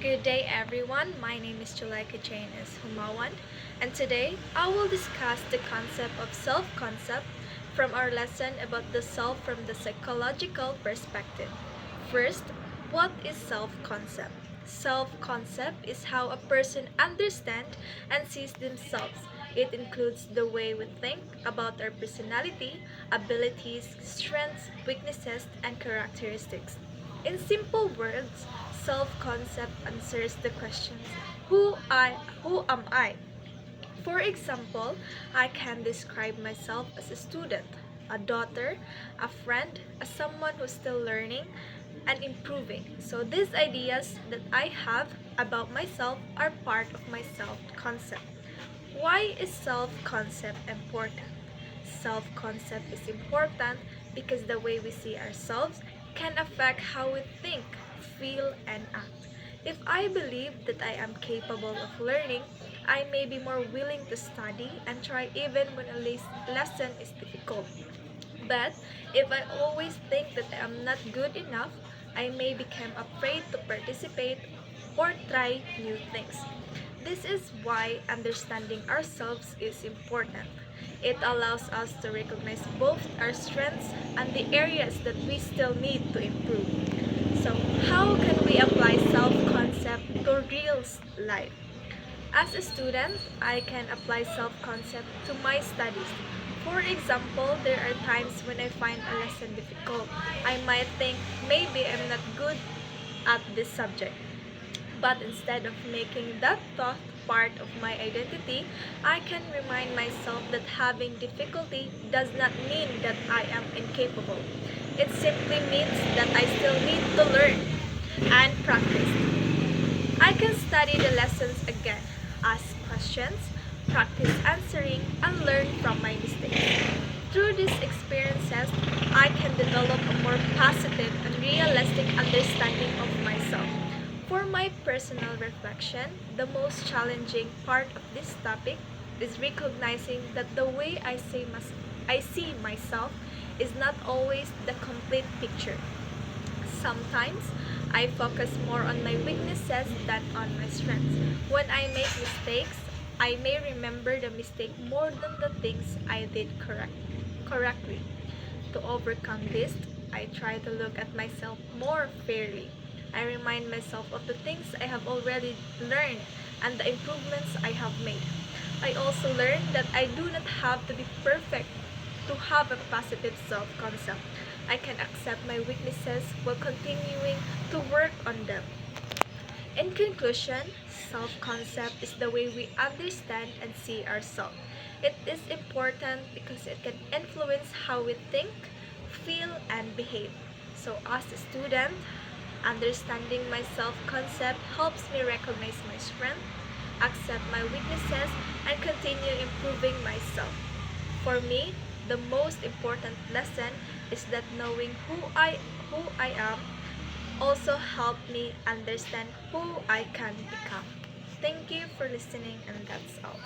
Good day everyone, my name is Julika Janus Humawan, and today I will discuss the concept of self-concept from our lesson about the self from the psychological perspective. First, what is self-concept? Self-concept is how a person understands and sees themselves. It includes the way we think about our personality, abilities, strengths, weaknesses, and characteristics. In simple words, self-concept answers the questions who am I? For example, I can describe myself as a student, a daughter, a friend, as someone who's still learning and improving. So these ideas that I have about myself are part of my self-concept. Why is self-concept important? Self-concept is important because the way we see ourselves can affect how we think, feel, and act. If I believe that I am capable of learning, I may be more willing to study and try even when a lesson is difficult. But if I always think that I am not good enough, I may become afraid to participate or try new things. This is why understanding ourselves is important. It allows us to recognize both our strengths and the areas that we still need to improve. So, how can we apply self concept to real life? As a student, I can apply self-concept to my studies. For example, there are times when I find a lesson difficult. I might think maybe I'm not good at this subject. But instead of making that thought part of my identity, I can remind myself that having difficulty does not mean that I am incapable. It simply means that I still need to learn and practice. I can study the lessons again, ask questions, practice answering, and learn from my mistakes. Through these experiences, I can develop a more positive and realistic understanding of myself. For my personal reflection, the most challenging part of this topic is recognizing that the way I see myself is not always the complete picture. Sometimes I focus more on my weaknesses than on my strengths. When I make mistakes, I may remember the mistake more than the things I did correctly. To overcome this, I try to look at myself more fairly. I remind myself of the things I have already learned and the improvements I have made. I also learned that I do not have to be perfect to have a positive self-concept. I can accept my weaknesses while continuing to work on them. In conclusion, self-concept is the way we understand and see ourselves. It is important because it can influence how we think, feel, and behave. So as a student, understanding my self-concept helps me recognize my strength, accept my weaknesses, and continue improving myself. For me, the most important lesson is that knowing who I am also helped me understand who I can become. Thank you for listening, and that's all.